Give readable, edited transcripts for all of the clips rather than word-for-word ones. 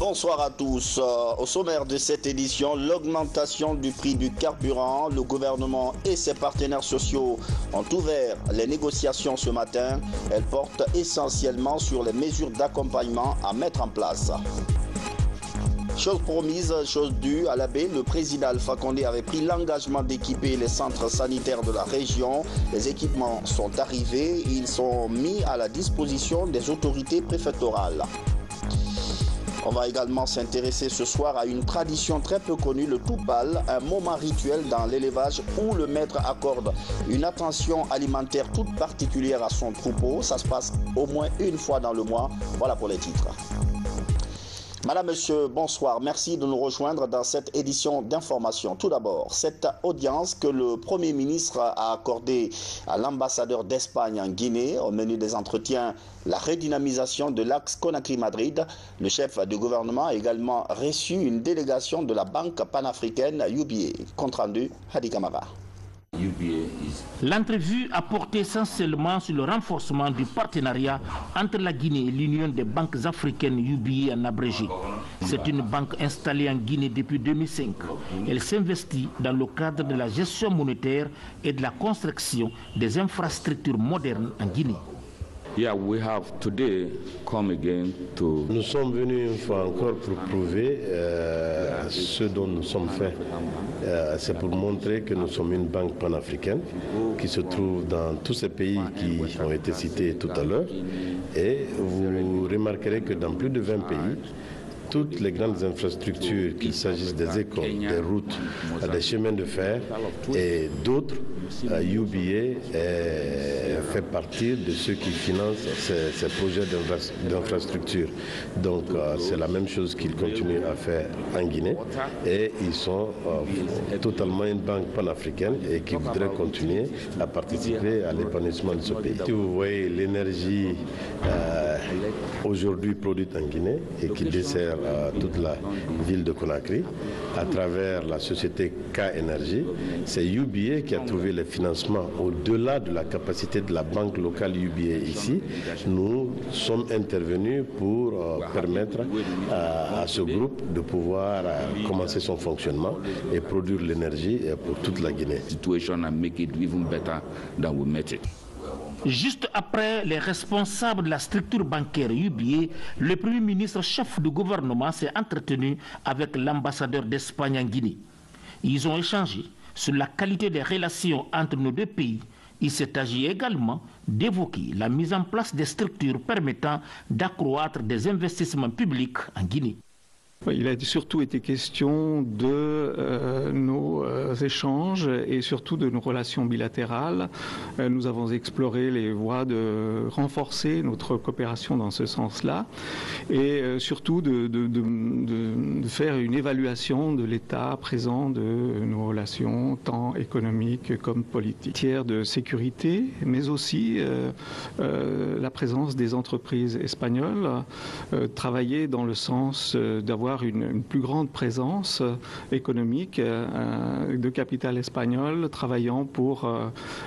Bonsoir à tous. Au sommaire de cette édition, l'augmentation du prix du carburant. Le gouvernement et ses partenaires sociaux ont ouvert les négociations ce matin. Elles portent essentiellement sur les mesures d'accompagnement à mettre en place. Chose promise, chose due, à la baie, le président Alpha Condé avait pris l'engagement d'équiper les centres sanitaires de la région. Les équipements sont arrivés et ils sont mis à la disposition des autorités préfectorales. On va également s'intéresser ce soir à une tradition très peu connue, le toupal, un moment rituel dans l'élevage où le maître accorde une attention alimentaire toute particulière à son troupeau. Ça se passe au moins une fois dans le mois. Voilà pour les titres. Madame, Monsieur, bonsoir. Merci de nous rejoindre dans cette édition d'information. Tout d'abord, cette audience que le Premier ministre a accordée à l'ambassadeur d'Espagne en Guinée, au menu des entretiens, la redynamisation de l'axe Conakry-Madrid. Le chef du gouvernement a également reçu une délégation de la Banque panafricaine UBA. Compte rendu, Hadi Kamara. L'entrevue a porté essentiellement sur le renforcement du partenariat entre la Guinée et l'Union des banques africaines UBA en abrégé. C'est une banque installée en Guinée depuis 2005. Elle s'investit dans le cadre de la gestion monétaire et de la construction des infrastructures modernes en Guinée. Nous sommes venus une fois encore pour prouver ce dont nous sommes faits. C'est pour montrer que nous sommes une banque panafricaine qui se trouve dans tous ces pays qui ont été cités tout à l'heure. Et vous remarquerez que dans plus de 20 pays, toutes les grandes infrastructures, qu'il s'agisse des écoles, des routes, des chemins de fer et d'autres, UBA fait partie de ceux qui financent ces projets d'infrastructure. Donc c'est la même chose qu'ils continuent à faire en Guinée et ils sont totalement une banque panafricaine et qui voudraient continuer à participer à l'épanouissement de ce pays. Si vous voyez l'énergie aujourd'hui produite en Guinée et qui dessert toute la ville de Conakry à travers la société K-Énergie, c'est UBA qui a trouvé les financements au-delà de la capacité de la banque locale UBA ici. Nous sommes intervenus pour permettre à ce groupe de pouvoir commencer son fonctionnement et produire l'énergie pour toute la Guinée. Juste après les responsables de la structure bancaire UBA, le Premier ministre chef du gouvernement s'est entretenu avec l'ambassadeur d'Espagne en Guinée. Ils ont échangé sur la qualité des relations entre nos deux pays. Il s'est agi également d'évoquer la mise en place des structures permettant d'accroître des investissements publics en Guinée. Il a surtout été question de nos échanges et surtout de nos relations bilatérales. Nous avons exploré les voies de renforcer notre coopération dans ce sens-là et surtout de faire une évaluation de l'état présent de nos relations, tant économiques comme politiques. Tiers de sécurité, mais aussi la présence des entreprises espagnoles, travailler dans le sens d'avoir une plus grande présence économique de capital espagnol travaillant pour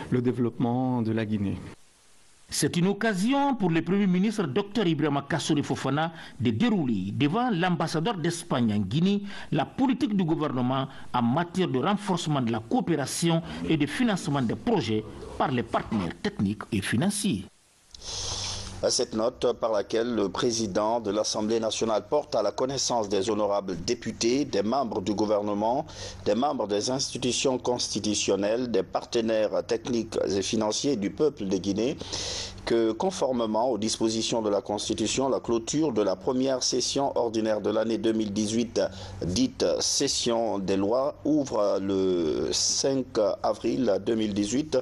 le développement de la Guinée. C'est une occasion pour le Premier ministre Dr Ibrahima Kassory Fofana de dérouler devant l'ambassadeur d'Espagne en Guinée la politique du gouvernement en matière de renforcement de la coopération et de financement des projets par les partenaires techniques et financiers. Cette note par laquelle le président de l'Assemblée nationale porte à la connaissance des honorables députés, des membres du gouvernement, des membres des institutions constitutionnelles, des partenaires techniques et financiers du peuple de Guinée, que conformément aux dispositions de la Constitution, la clôture de la première session ordinaire de l'année 2018, dite session des lois, ouvre le 5 avril 2018.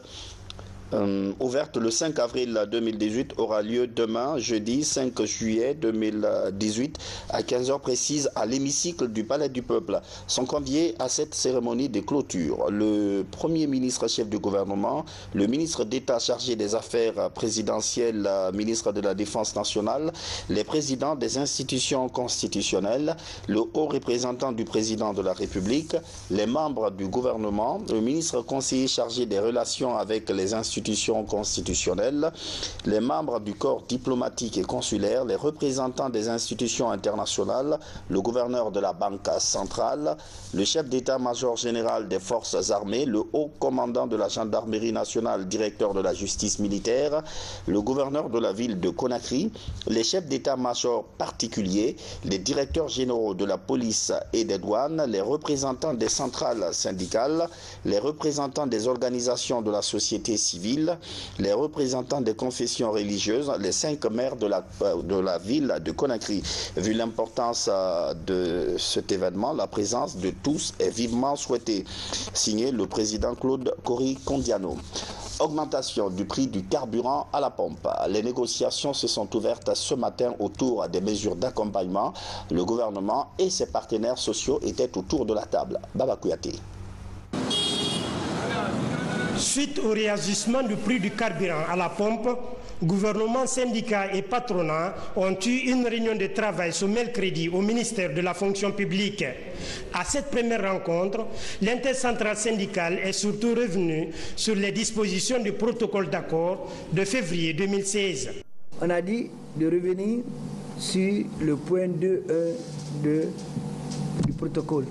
Ouverte le 5 avril 2018, aura lieu demain, jeudi 5 juillet 2018, à 15h précises, à l'hémicycle du Palais du Peuple. Sont conviés à cette cérémonie de clôture le Premier ministre chef du gouvernement, le ministre d'État chargé des affaires présidentielles, ministre de la Défense nationale, les présidents des institutions constitutionnelles, le haut représentant du président de la République, les membres du gouvernement, le ministre conseiller chargé des relations avec les institutions institutions constitutionnelles, les membres du corps diplomatique et consulaire, les représentants des institutions internationales, le gouverneur de la Banque centrale, le chef d'état-major général des forces armées, le haut commandant de la gendarmerie nationale, directeur de la justice militaire, le gouverneur de la ville de Conakry, les chefs d'état-major particuliers, les directeurs généraux de la police et des douanes, les représentants des centrales syndicales, les représentants des organisations de la société civile, les représentants des confessions religieuses, les 5 maires de la ville de Conakry. Vu l'importance de cet événement, la présence de tous est vivement souhaitée. Signé le président Claude Kori-Kondiano. Augmentation du prix du carburant à la pompe. Les négociations se sont ouvertes ce matin autour des mesures d'accompagnement. Le gouvernement et ses partenaires sociaux étaient autour de la table. Baba Kouyaté. Suite au réajustement du prix du carburant à la pompe, gouvernement, syndicats et patronat ont eu une réunion de travail ce mercredi au ministère de la fonction publique. À cette première rencontre, l'intercentrale syndicale est surtout revenue sur les dispositions du protocole d'accord de février 2016. On a dit de revenir sur le point 2.1 du protocole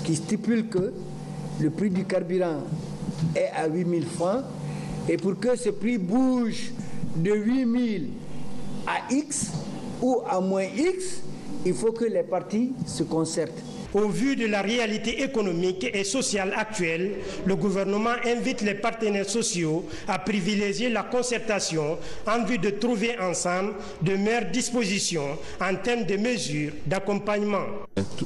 qui stipule que le prix du carburant est à 8 000 francs et pour que ce prix bouge de 8 000 à X ou à moins X, il faut que les parties se concertent. Au vu de la réalité économique et sociale actuelle, le gouvernement invite les partenaires sociaux à privilégier la concertation en vue de trouver ensemble de meilleures dispositions en termes de mesures d'accompagnement.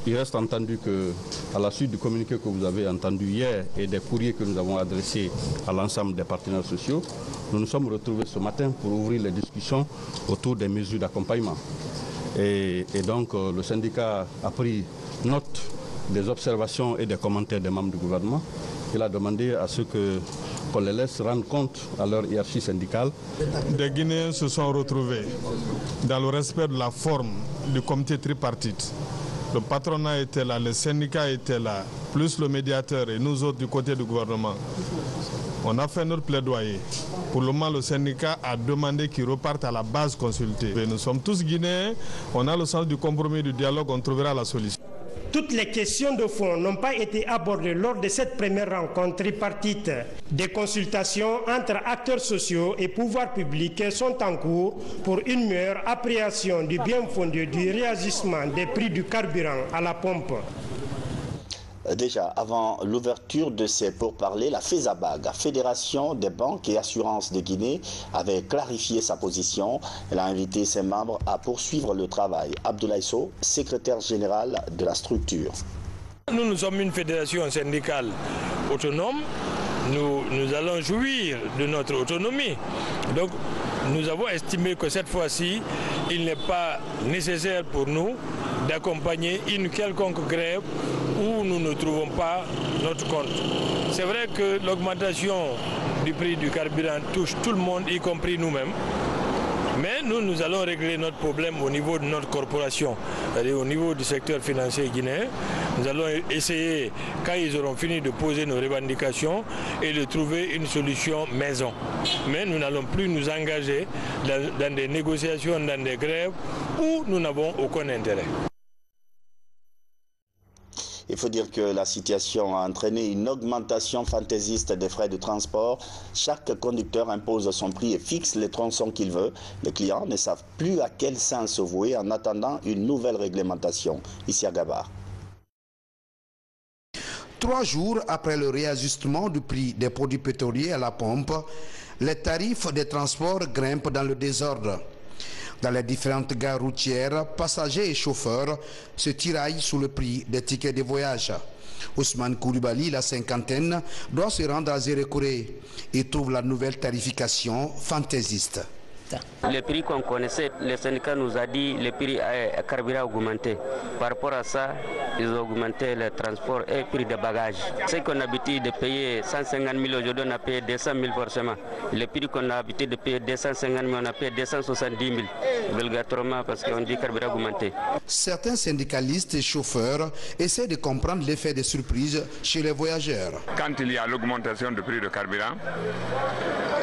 Il reste entendu qu'à la suite du communiqué que vous avez entendu hier et des courriers que nous avons adressés à l'ensemble des partenaires sociaux, nous nous sommes retrouvés ce matin pour ouvrir les discussions autour des mesures d'accompagnement. Et donc le syndicat a pris note des observations et des commentaires des membres du gouvernement. Il a demandé à ceux qu'on les laisse rendre compte à leur hiérarchie syndicale. Des Guinéens se sont retrouvés dans le respect de la forme du comité tripartite. Le patronat était là, le syndicat était là, plus le médiateur et nous autres du côté du gouvernement. On a fait notre plaidoyer. Pour le moment, le syndicat a demandé qu'ils repartent à la base consultée. Et nous sommes tous Guinéens, on a le sens du compromis, du dialogue, on trouvera la solution. Toutes les questions de fond n'ont pas été abordées lors de cette première rencontre tripartite. Des consultations entre acteurs sociaux et pouvoirs publics sont en cours pour une meilleure appréciation du bien fondé du réajustement des prix du carburant à la pompe. Déjà, avant l'ouverture de ces pourparlers, la FESABAG, Fédération des banques et assurances de Guinée, avait clarifié sa position. Elle a invité ses membres à poursuivre le travail. Abdoulaye Sow, secrétaire général de la structure. Nous sommes une fédération syndicale autonome. Nous allons jouir de notre autonomie. Donc, nous avons estimé que cette fois-ci, il n'est pas nécessaire pour nous d'accompagner une quelconque grève où nous ne trouvons pas notre compte. C'est vrai que l'augmentation du prix du carburant touche tout le monde, y compris nous-mêmes. Mais nous allons régler notre problème au niveau de notre corporation, c'est-à-dire au niveau du secteur financier guinéen. Nous allons essayer, quand ils auront fini de poser nos revendications, et de trouver une solution maison. Mais nous n'allons plus nous engager dans des négociations, dans des grèves où nous n'avons aucun intérêt. Il faut dire que la situation a entraîné une augmentation fantaisiste des frais de transport. Chaque conducteur impose son prix et fixe les tronçons qu'il veut. Les clients ne savent plus à quel sens se vouer en attendant une nouvelle réglementation. Ici à Gabar. 3 jours après le réajustement du prix des produits pétroliers à la pompe, les tarifs des transports grimpent dans le désordre. Dans les différentes gares routières, passagers et chauffeurs se tiraillent sous le prix des tickets de voyage. Ousmane Koulibaly, la cinquantaine, doit se rendre à Zérékouré et trouve la nouvelle tarification fantaisiste. Les prix qu'on connaissait, le syndicat nous a dit que le prix carburant a augmenté. Par rapport à ça, ils ont augmenté le transport et le prix des bagages. Ce qu'on a l'habitude de payer 150 000 aujourd'hui, on a payé 200 000 forcément. Le prix qu'on a l'habitude de payer 250 000, on a payé 270 000. Obligatoirement parce qu'on dit que le carburant a augmenté. Certains syndicalistes et chauffeurs essaient de comprendre l'effet de surprise chez les voyageurs. Quand il y a l'augmentation du prix du carburant,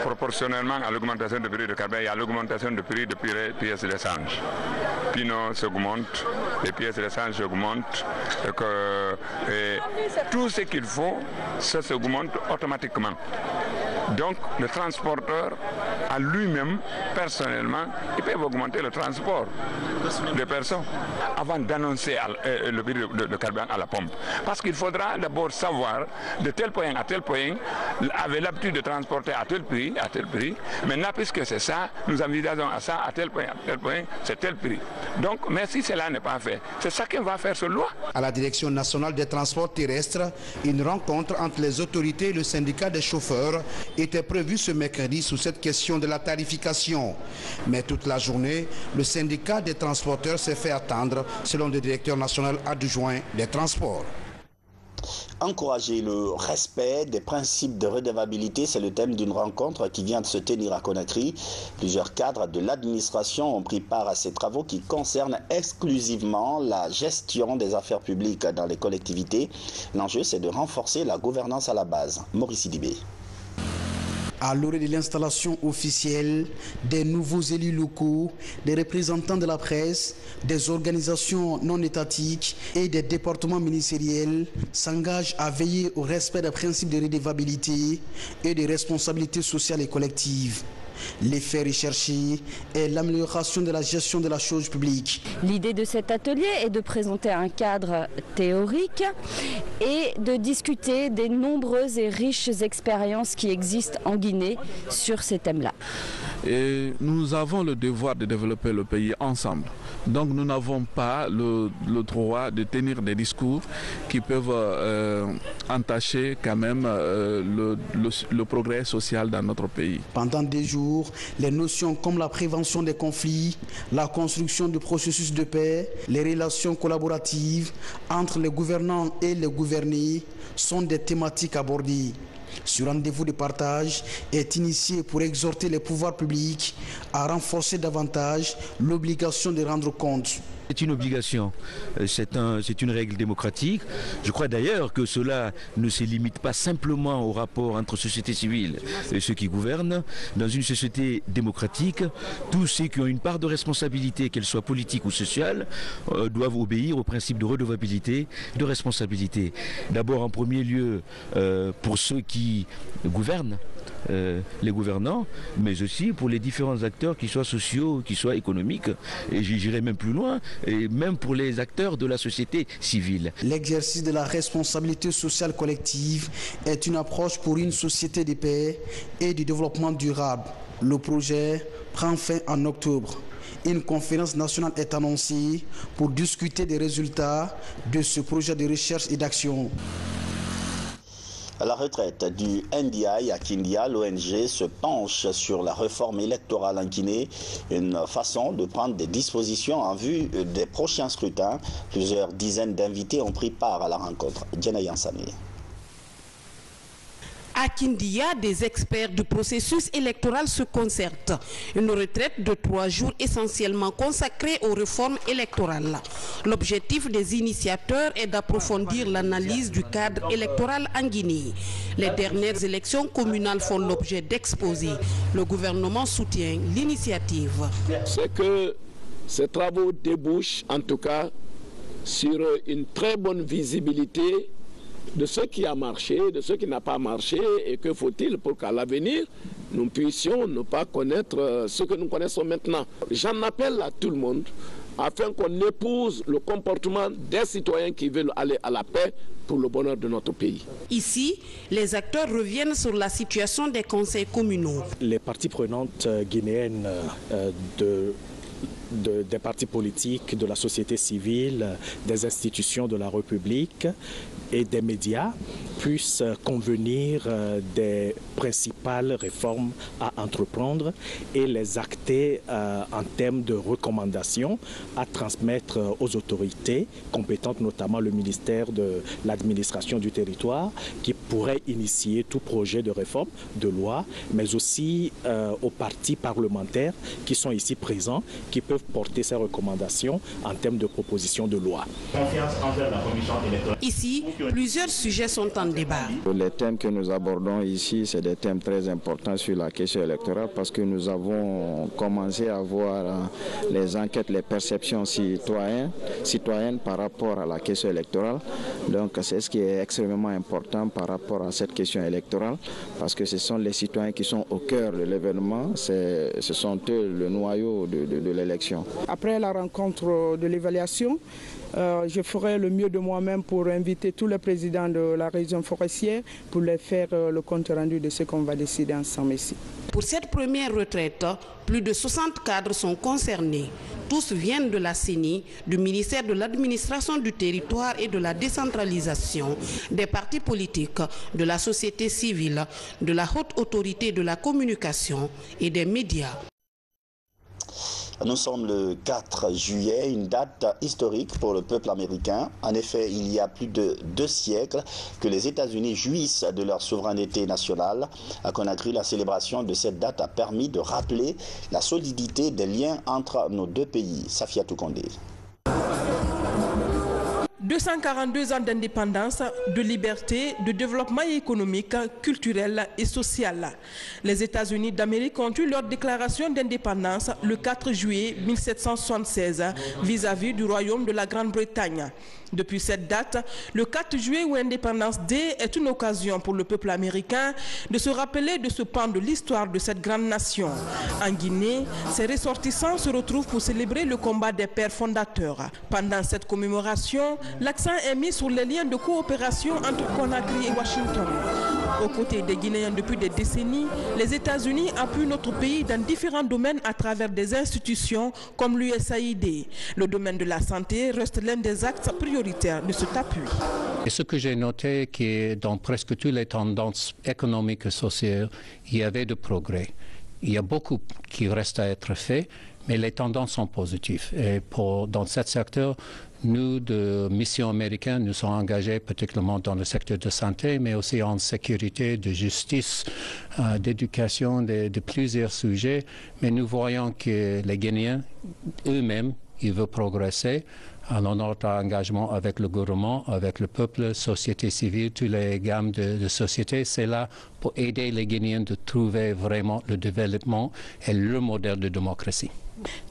proportionnellement à l'augmentation du prix du carburant, il y a l'augmentation du prix des pièces d'échange. Pinot s'augmente, les pièces d'échange augmentent, et tout ce qu'il faut, ça s'augmente automatiquement. Donc le transporteur à lui-même, personnellement, il peut augmenter le transport des personnes avant d'annoncer le prix de carburant à la pompe. Parce qu'il faudra d'abord savoir de tel point à tel point, avait l'habitude de transporter à tel prix, maintenant puisque c'est ça, nous envisageons à ça, à tel point, c'est tel prix. Donc, mais si cela n'est pas fait, c'est ça qu'on va faire sur loi. À la Direction nationale des transports terrestres, une rencontre entre les autorités et le syndicat des chauffeurs était prévue ce mercredi sur cette question de la tarification. Mais toute la journée, le syndicat des transporteurs s'est fait attendre, selon le directeur national adjoint des transports. Encourager le respect des principes de redevabilité, c'est le thème d'une rencontre qui vient de se tenir à Conakry. Plusieurs cadres de l'administration ont pris part à ces travaux qui concernent exclusivement la gestion des affaires publiques dans les collectivités. L'enjeu, c'est de renforcer la gouvernance à la base. Maurice Sidibé. À l'orée de l'installation officielle, des nouveaux élus locaux, des représentants de la presse, des organisations non étatiques et des départements ministériels s'engagent à veiller au respect des principes de redevabilité et de responsabilité sociale et collective. L'effet recherché est l'amélioration de la gestion de la chose publique. L'idée de cet atelier est de présenter un cadre théorique et de discuter des nombreuses et riches expériences qui existent en Guinée sur ces thèmes-là. Et nous avons le devoir de développer le pays ensemble. Donc nous n'avons pas le droit de tenir des discours qui peuvent entacher quand même le progrès social dans notre pays. Pendant des jours, les notions comme la prévention des conflits, la construction du processus de paix, les relations collaboratives entre les gouvernants et les gouvernés sont des thématiques abordées. Ce rendez-vous de partage est initié pour exhorter les pouvoirs publics à renforcer davantage l'obligation de rendre compte. C'est une obligation, c'est une règle démocratique. Je crois d'ailleurs que cela ne se limite pas simplement au rapport entre société civile et ceux qui gouvernent. Dans une société démocratique, tous ceux qui ont une part de responsabilité, qu'elle soit politique ou sociale, doivent obéir au principe de redevabilité, de responsabilité. D'abord en premier lieu pour ceux qui gouvernent, les gouvernants, mais aussi pour les différents acteurs, qui soient sociaux, qui soient économiques, et j'irai même plus loin, et même pour les acteurs de la société civile. L'exercice de la responsabilité sociale collective est une approche pour une société de paix et de développement durable. Le projet prend fin en octobre. Une conférence nationale est annoncée pour discuter des résultats de ce projet de recherche et d'action. À la retraite du NDI à Kindia, l'ONG se penche sur la réforme électorale en Guinée, une façon de prendre des dispositions en vue des prochains scrutins. Plusieurs dizaines d'invités ont pris part à la rencontre. Diana Yansane. À Kindia, des experts du processus électoral se concertent. Une retraite de 3 jours essentiellement consacrée aux réformes électorales. L'objectif des initiateurs est d'approfondir l'analyse du cadre électoral en Guinée. Les dernières élections communales font l'objet d'exposés. Le gouvernement soutient l'initiative. C'est que ces travaux débouchent en tout cas sur une très bonne visibilité de ce qui a marché, de ce qui n'a pas marché, et que faut-il pour qu'à l'avenir, nous puissions ne pas connaître ce que nous connaissons maintenant. J'en appelle à tout le monde afin qu'on épouse le comportement des citoyens qui veulent aller à la paix pour le bonheur de notre pays. Ici, les acteurs reviennent sur la situation des conseils communaux. Les parties prenantes guinéennes des partis politiques, de la société civile, des institutions de la République et des médias puissent convenir des principales réformes à entreprendre et les acter en termes de recommandations à transmettre aux autorités compétentes, notamment le ministère de l'administration du territoire, qui pourrait initier tout projet de réforme de loi, mais aussi aux partis parlementaires qui sont ici présents, qui peuvent peuvent porter ces recommandations en termes de propositions de loi. Confiance envers la commission électorale. Ici, plusieurs sujets sont en débat. Les thèmes que nous abordons ici, c'est des thèmes très importants sur la question électorale parce que nous avons commencé à voir les enquêtes, les perceptions citoyennes par rapport à la question électorale. Donc c'est ce qui est extrêmement important par rapport à cette question électorale parce que ce sont les citoyens qui sont au cœur de l'événement, ce sont eux le noyau de l'élection. Après la rencontre de l'évaluation, je ferai le mieux de moi-même pour inviter tous les présidents de la région forestière pour les faire le compte rendu de ce qu'on va décider ensemble ici. Pour cette première retraite, plus de 60 cadres sont concernés. Tous viennent de la CENI, du ministère de l'Administration du Territoire et de la Décentralisation, des partis politiques, de la société civile, de la haute autorité de la communication et des médias. Nous sommes le 4 juillet, une date historique pour le peuple américain. En effet, il y a plus de 2 siècles que les États-Unis jouissent de leur souveraineté nationale. À Conakry, la célébration de cette date a permis de rappeler la solidité des liens entre nos deux pays. Safiatou Kondé. 242 ans d'indépendance, de liberté, de développement économique, culturel et social. Les États-Unis d'Amérique ont eu leur déclaration d'indépendance le 4 juillet 1776 vis-à-vis du royaume de la Grande-Bretagne. Depuis cette date, le 4 juillet ou Independence Day est une occasion pour le peuple américain de se rappeler de ce pan de l'histoire de cette grande nation. En Guinée, ses ressortissants se retrouvent pour célébrer le combat des pères fondateurs. Pendant cette commémoration, l'accent est mis sur les liens de coopération entre Conakry et Washington. Aux côtés des Guinéens depuis des décennies, les États-Unis appuient notre pays dans différents domaines à travers des institutions comme l'USAID. Le domaine de la santé reste l'un des axes prioritaires de cet appui. Et ce que j'ai noté, c'est que dans presque toutes les tendances économiques et sociales, il y avait de progrès. Il y a beaucoup qui reste à être fait, mais les tendances sont positives. Et dans ce secteur, nous, de mission américaine, nous sommes engagés particulièrement dans le secteur de santé, mais aussi en sécurité, de justice, d'éducation, de plusieurs sujets. Mais nous voyons que les Guinéens eux-mêmes, ils veulent progresser. Alors notre engagement avec le gouvernement, avec le peuple, société civile, toutes les gammes de sociétés, c'est là pour aider les Guinéens de trouver vraiment le développement et le modèle de démocratie.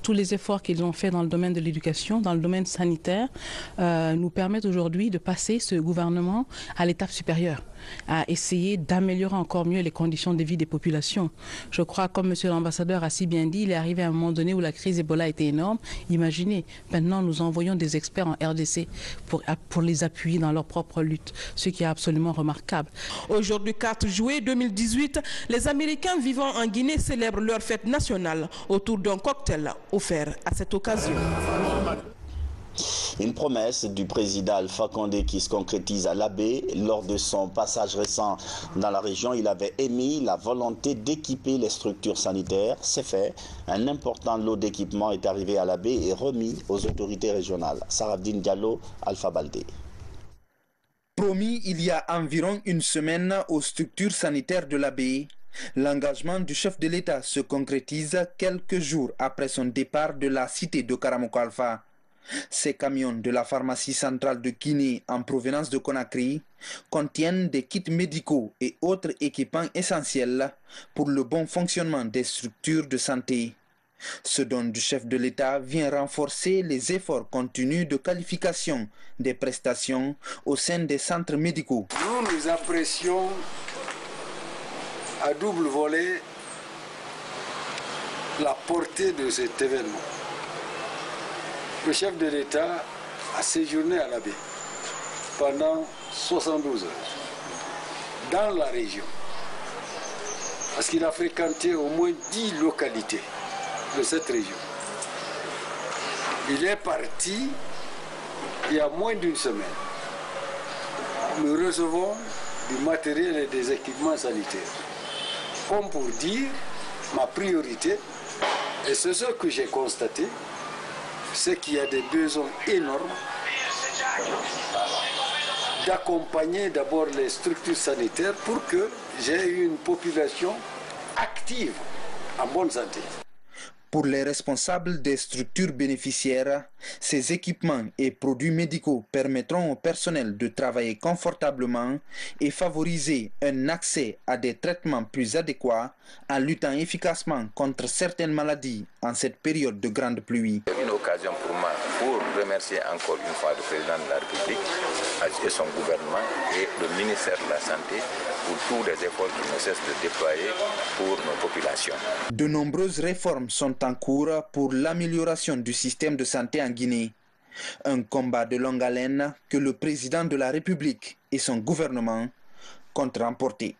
Tous les efforts qu'ils ont faits dans le domaine de l'éducation, dans le domaine sanitaire, nous permettent aujourd'hui de passer ce gouvernement à l'étape supérieure, à essayer d'améliorer encore mieux les conditions de vie des populations. Je crois, comme M. l'ambassadeur a si bien dit, il est arrivé à un moment donné où la crise Ebola était énorme. Imaginez, maintenant nous envoyons des experts en RDC pour les appuyer dans leur propre lutte, ce qui est absolument remarquable. Aujourd'hui, 4 juillet 2018, les Américains vivant en Guinée célèbrent leur fête nationale autour d'un cocktail offert à cette occasion. Une promesse du président Alpha Condé qui se concrétise à l'Abbé. Lors de son passage récent dans la région, il avait émis la volonté d'équiper les structures sanitaires. C'est fait. Un important lot d'équipements est arrivé à l'Abbé et remis aux autorités régionales. Sarabdine Diallo, Alpha Baldé. Promis il y a environ une semaine aux structures sanitaires de l'Abbé, l'engagement du chef de l'État se concrétise quelques jours après son départ de la cité de Karamoko Alpha. Ces camions de la pharmacie centrale de Guinée en provenance de Conakry contiennent des kits médicaux et autres équipements essentiels pour le bon fonctionnement des structures de santé. Ce don du chef de l'État vient renforcer les efforts continus de qualification des prestations au sein des centres médicaux. Nous apprécions à double volet la portée de cet événement. Le chef de l'État a séjourné à l'Abbé pendant 72 heures dans la région parce qu'il a fréquenté au moins 10 localités de cette région. Il est parti il y a moins d'une semaine. Nous recevons du matériel et des équipements sanitaires. Comme pour dire, ma priorité, et c'est ce que j'ai constaté, c'est qu'il y a des besoins énormes d'accompagner d'abord les structures sanitaires pour que j'ai une population active, en bonne santé. Pour les responsables des structures bénéficiaires, ces équipements et produits médicaux permettront au personnel de travailler confortablement et favoriser un accès à des traitements plus adéquats en luttant efficacement contre certaines maladies en cette période de grande pluie. Une occasion pour moi pour remercier encore une fois le président de la République et son gouvernement et le ministère de la Santé pour tous les efforts qu'ils ne cessent de déployer pour nos populations. De nombreuses réformes sont en cours pour l'amélioration du système de santé en Guinée. Un combat de longue haleine que le président de la République et son gouvernement comptent remporter.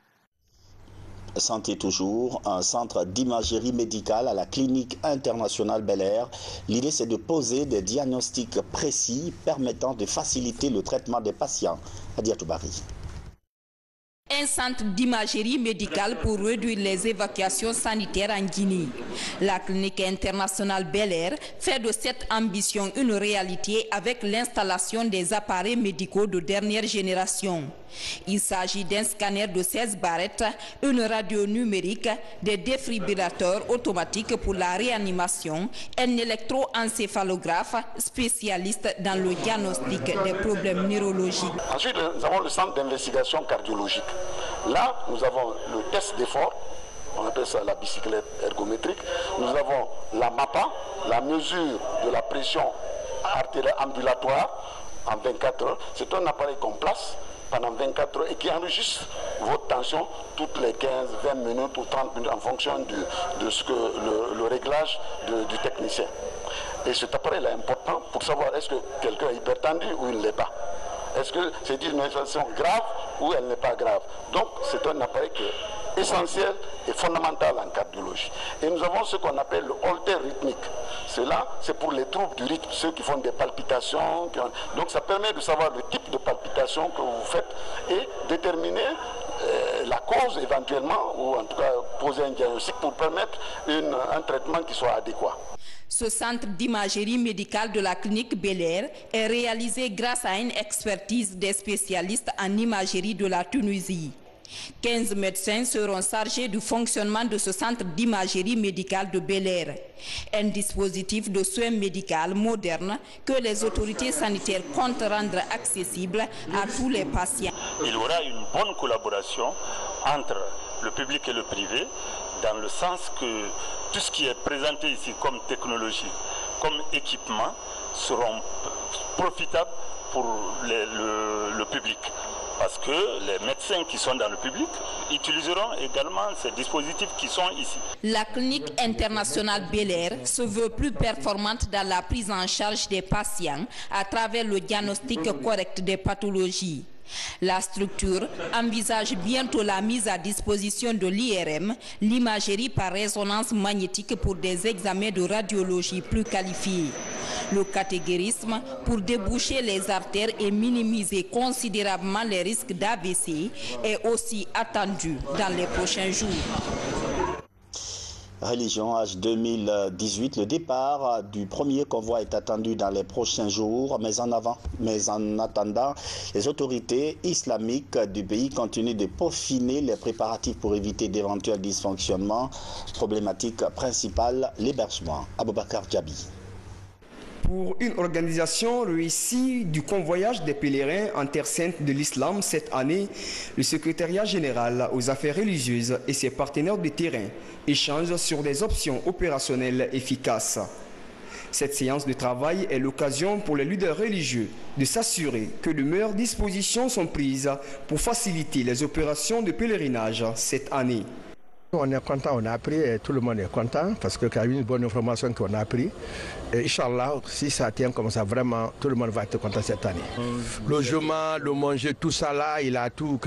Santé toujours, un centre d'imagerie médicale à la clinique internationale Bel Air. L'idée, c'est de poser des diagnostics précis permettant de faciliter le traitement des patients. Adia Toubari. Un centre d'imagerie médicale pour réduire les évacuations sanitaires en Guinée. La clinique internationale Bel Air fait de cette ambition une réalité avec l'installation des appareils médicaux de dernière génération. Il s'agit d'un scanner de 16 barrettes, une radio numérique, des défibrillateurs automatiques pour la réanimation, un électroencéphalographe spécialiste dans le diagnostic des problèmes neurologiques. Ensuite, nous avons le centre d'investigation cardiologique. Là, nous avons le test d'effort, on appelle ça la bicyclette ergométrique. Nous avons la MAPA, la mesure de la pression artérielle ambulatoire en 24 heures. C'est un appareil qu'on place pendant 24 heures et qui enregistre votre tension toutes les 15, 20 minutes ou 30 minutes en fonction de ce que le réglage du technicien. Et cet appareil est important pour savoir est-ce que quelqu'un est hypertendu ou il ne l'est pas. Est-ce que c'est une infection grave ou elle n'est pas grave. Donc c'est un appareil qui est essentiel et fondamental en cardiologie. Et nous avons ce qu'on appelle le holter rythmique. Cela, c'est pour les troubles du rythme, ceux qui font des palpitations. Donc ça permet de savoir le type de palpitation que vous faites et déterminer la cause éventuellement, ou en tout cas poser un diagnostic pour permettre un traitement qui soit adéquat. Ce centre d'imagerie médicale de la clinique Bel Air est réalisé grâce à une expertise des spécialistes en imagerie de la Tunisie. 15 médecins seront chargés du fonctionnement de ce centre d'imagerie médicale de Bel Air, un dispositif de soins médical moderne que les autorités sanitaires comptent rendre accessible à tous les patients. Il y aura une bonne collaboration entre le public et le privé, dans le sens que tout ce qui est présenté ici comme technologie, comme équipement, seront profitables pour le public. Parce que les médecins qui sont dans le public utiliseront également ces dispositifs qui sont ici. La clinique internationale Bel Air se veut plus performante dans la prise en charge des patients à travers le diagnostic correct des pathologies. La structure envisage bientôt la mise à disposition de l'IRM, l'imagerie par résonance magnétique pour des examens de radiologie plus qualifiés. Le catégorisme pour déboucher les artères et minimiser considérablement les risques d'AVC est aussi attendu dans les prochains jours. Religion H 2018, le départ du premier convoi est attendu dans les prochains jours, mais en attendant, les autorités islamiques du pays continuent de peaufiner les préparatifs pour éviter d'éventuels dysfonctionnements. Problématique principale, l'hébergement. Aboubakar Djabi. Pour une organisation réussie du convoyage des pèlerins en terre sainte de l'islam cette année, le secrétariat général aux affaires religieuses et ses partenaires de terrain échangent sur des options opérationnelles efficaces. Cette séance de travail est l'occasion pour les leaders religieux de s'assurer que de meilleures dispositions sont prises pour faciliter les opérations de pèlerinage cette année. On est content, on a appris et tout le monde est content parce qu'il y a eu une bonne information qu'on a appris. Et Inch'Allah, si ça tient comme ça, vraiment, tout le monde va être content cette année. Logement, le manger, tout ça là, il a tout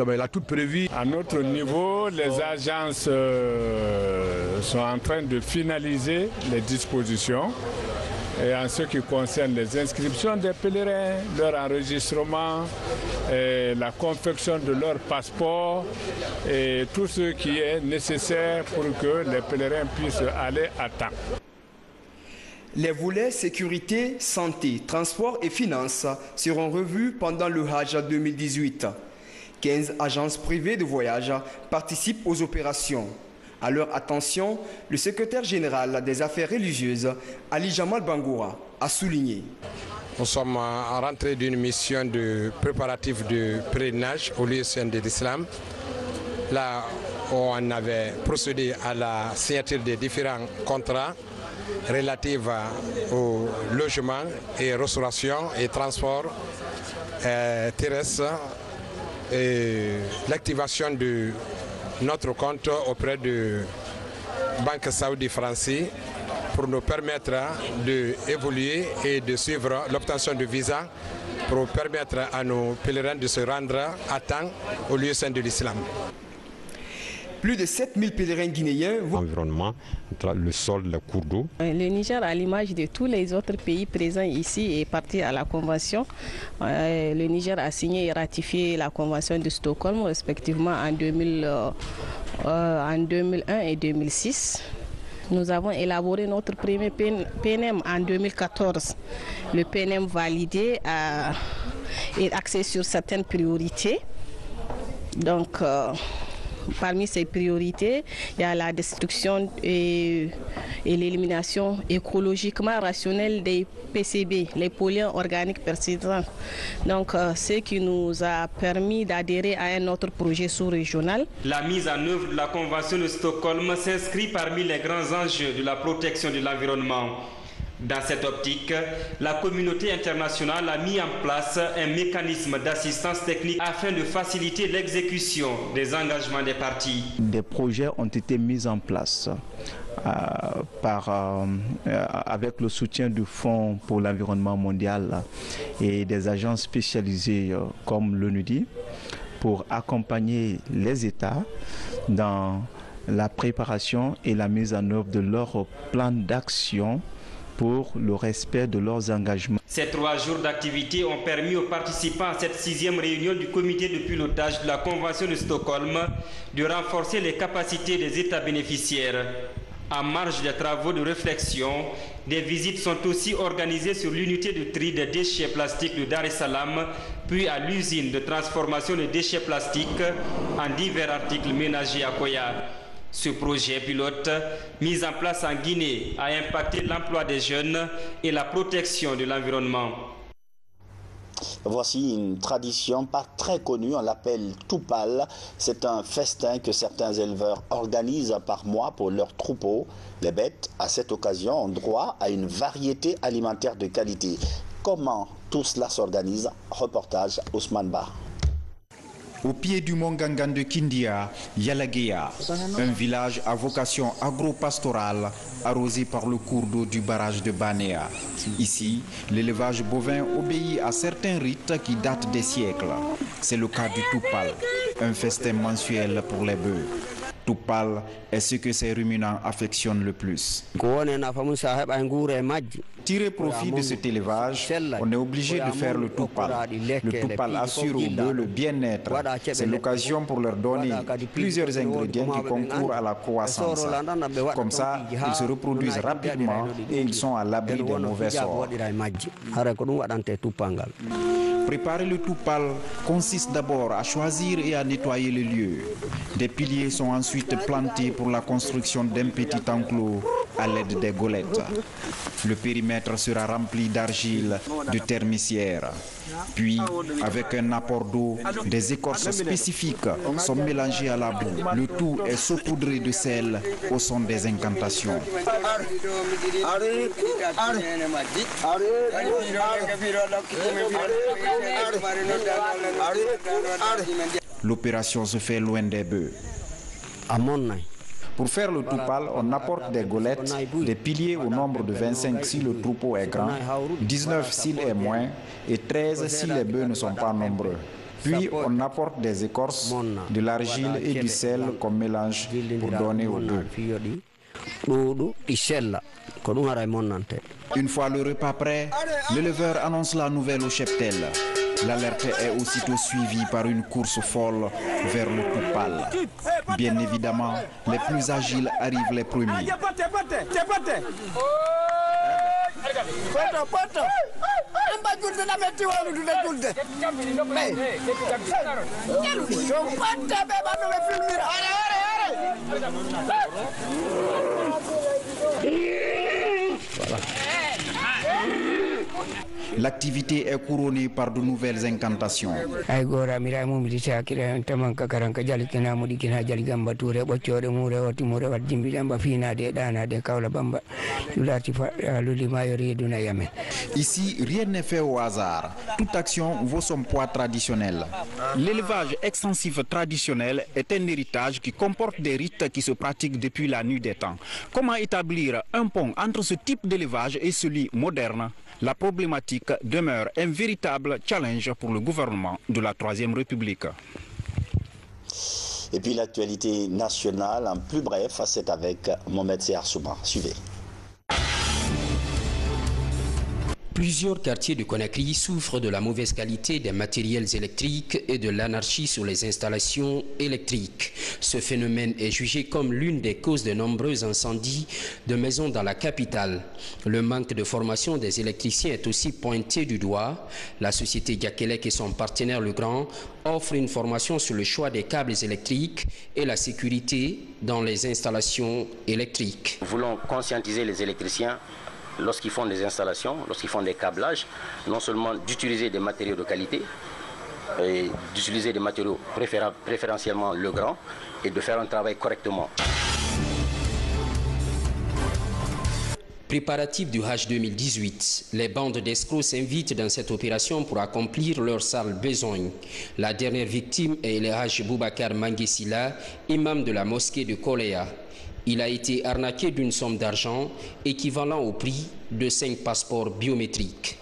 prévu. À notre niveau, les agences sont en train de finaliser les dispositions. Et en ce qui concerne les inscriptions des pèlerins, leur enregistrement, et la confection de leur passeport et tout ce qui est nécessaire pour que les pèlerins puissent aller à temps. Les volets sécurité, santé, transport et finances seront revus pendant le Hajj 2018. 15 agences privées de voyage participent aux opérations. À leur attention, le secrétaire général des affaires religieuses, Ali Jamal Bangoura, a souligné. Nous sommes en rentrée d'une mission de préparatif de pèlerinage au lieu saint de l'islam. Là où on avait procédé à la signature des différents contrats relatifs au logement et restauration et transport terrestre et l'activation de notre compte auprès de Banque Saoudi Française pour nous permettre d'évoluer et de suivre l'obtention de visa pour permettre à nos pèlerins de se rendre à temps au lieu saint de l'islam. Plus de 7000 pèlerins guinéens vont... Environnement, le sol, le cours d'eau. Le Niger, à l'image de tous les autres pays présents ici, est parti à la Convention. Le Niger a signé et ratifié la Convention de Stockholm, respectivement en 2001 et 2006. Nous avons élaboré notre premier PNM en 2014. Le PNM validé est axé sur certaines priorités. Donc, parmi ces priorités, il y a la destruction et l'élimination écologiquement rationnelle des PCB, les polluants organiques persistants. Donc, ce qui nous a permis d'adhérer à un autre projet sous-régional. La mise en œuvre de la Convention de Stockholm s'inscrit parmi les grands enjeux de la protection de l'environnement. Dans cette optique, la communauté internationale a mis en place un mécanisme d'assistance technique afin de faciliter l'exécution des engagements des parties. Des projets ont été mis en place avec le soutien du Fonds pour l'environnement mondial et des agences spécialisées comme l'ONUDI pour accompagner les États dans la préparation et la mise en œuvre de leur plan d'action pour le respect de leurs engagements. Ces 3 jours d'activité ont permis aux participants à cette 6e réunion du comité de pilotage de la Convention de Stockholm de renforcer les capacités des États bénéficiaires. En marge des travaux de réflexion, des visites sont aussi organisées sur l'unité de tri des déchets plastiques de Dar es Salaam, puis à l'usine de transformation des déchets plastiques en divers articles ménagers à Koya. Ce projet pilote, mis en place en Guinée, a impacté l'emploi des jeunes et la protection de l'environnement. Voici une tradition pas très connue, on l'appelle Toupal. C'est un festin que certains éleveurs organisent par mois pour leurs troupeaux. Les bêtes, à cette occasion, ont droit à une variété alimentaire de qualité. Comment tout cela s'organise? Reportage Ousmane Ba. Au pied du mont Gangan de Kindia, Yalaguéa, un village à vocation agro-pastorale arrosé par le cours d'eau du barrage de Banéa. Ici, l'élevage bovin obéit à certains rites qui datent des siècles. C'est le cas du Toupal, un festin mensuel pour les bœufs. Toupal est ce que ces ruminants affectionnent le plus. Tirer profit de cet élevage, on est obligé de faire le Toupal. Le Toupal assure aux bœufs le bien-être. C'est l'occasion pour leur donner plusieurs ingrédients qui concourent à la croissance. Comme ça, ils se reproduisent rapidement et ils sont à l'abri des mauvais sorts. Préparer le Toupal consiste d'abord à choisir et à nettoyer le lieu. Des piliers sont ensuite plantés pour la construction d'un petit enclos à l'aide des golettes. Le périmètre sera rempli d'argile, de termitière. Puis, avec un apport d'eau, des écorces spécifiques sont mélangées à la boue. Le tout est saupoudré de sel au son des incantations. L'opération se fait loin des bœufs. Pour faire le Toupal, on apporte des golettes, des piliers au nombre de 25 si le troupeau est grand, 19 s'il est moins et 13 si les bœufs ne sont pas nombreux. Puis on apporte des écorces, de l'argile et du sel qu'on mélange pour donner aux bœufs. Une fois le repas prêt, l'éleveur annonce la nouvelle au cheptel. L'alerte est aussitôt suivie par une course folle vers le Toupal. Bien évidemment, les plus agiles arrivent les premiers. Voilà. L'activité est couronnée par de nouvelles incantations. Ici, rien n'est fait au hasard. Toute action vaut son poids traditionnel. L'élevage extensif traditionnel est un héritage qui comporte des rites qui se pratiquent depuis la nuit des temps. Comment établir un pont entre ce type d'élevage et celui moderne? La problématique demeure un véritable challenge pour le gouvernement de la Troisième République. Et puis l'actualité nationale, en plus bref, c'est avec Mohamed Sehar Souma. Suivez. Plusieurs quartiers de Conakry souffrent de la mauvaise qualité des matériels électriques et de l'anarchie sur les installations électriques. Ce phénomène est jugé comme l'une des causes de nombreux incendies de maisons dans la capitale. Le manque de formation des électriciens est aussi pointé du doigt. La société Diakelec et son partenaire Legrand offrent une formation sur le choix des câbles électriques et la sécurité dans les installations électriques. Nous voulons conscientiser les électriciens lorsqu'ils font des installations, lorsqu'ils font des câblages, non seulement d'utiliser des matériaux de qualité, et d'utiliser des matériaux préférentiellement Legrand et de faire un travail correctement. Préparatif du Hajj 2018, les bandes d'escrocs s'invitent dans cette opération pour accomplir leur sale besoin. La dernière victime est le Hajj Boubacar Manguessila, imam de la mosquée de Koléa. Il a été arnaqué d'une somme d'argent équivalent au prix de 5 passeports biométriques.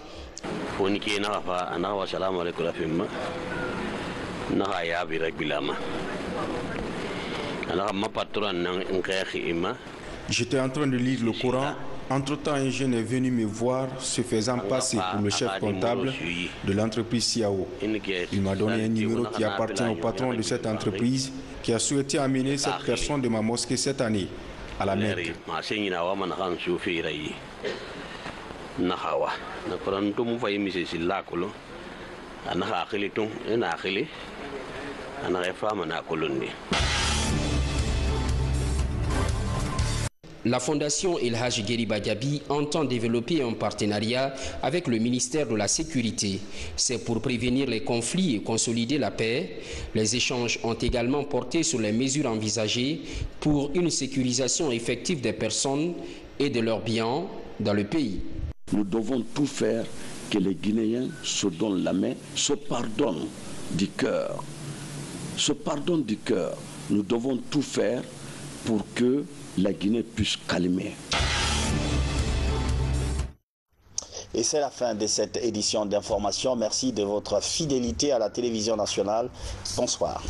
J'étais en train de lire le Coran. Entre-temps, un jeune est venu me voir, se faisant passer pour le chef comptable de l'entreprise Siao. Il m'a donné un numéro qui appartient au patron de cette entreprise qui a souhaité amener cette personne de ma mosquée cette année à la Mecque. La fondation El Hadj Gueriba Diaby entend développer un partenariat avec le ministère de la Sécurité. C'est pour prévenir les conflits et consolider la paix. Les échanges ont également porté sur les mesures envisagées pour une sécurisation effective des personnes et de leurs biens dans le pays. Nous devons tout faire que les Guinéens se donnent la main, se pardonnent du cœur. Se pardonnent du cœur. Nous devons tout faire pour que la Guinée puisse calmer. Et c'est la fin de cette édition d'information. Merci de votre fidélité à la télévision nationale. Bonsoir.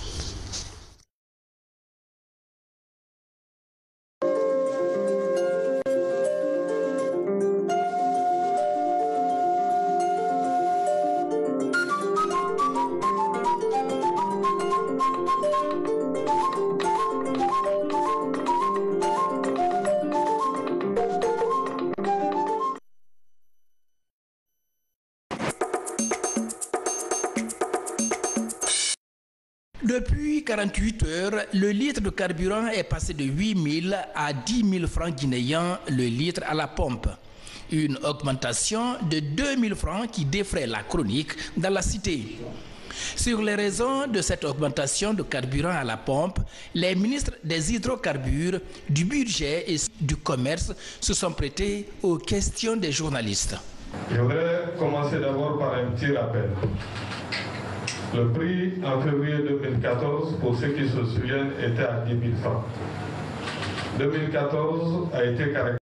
Depuis 48 heures, le litre de carburant est passé de 8 000 à 10 000 francs guinéens le litre à la pompe. Une augmentation de 2 000 francs qui défraie la chronique dans la cité. Sur les raisons de cette augmentation de carburant à la pompe, les ministres des hydrocarbures, du budget et du commerce se sont prêtés aux questions des journalistes. Je voudrais commencer d'abord par un petit rappel. Le prix en février 2014, pour ceux qui se souviennent, était à 10 000 francs. 2014 a été caractérisé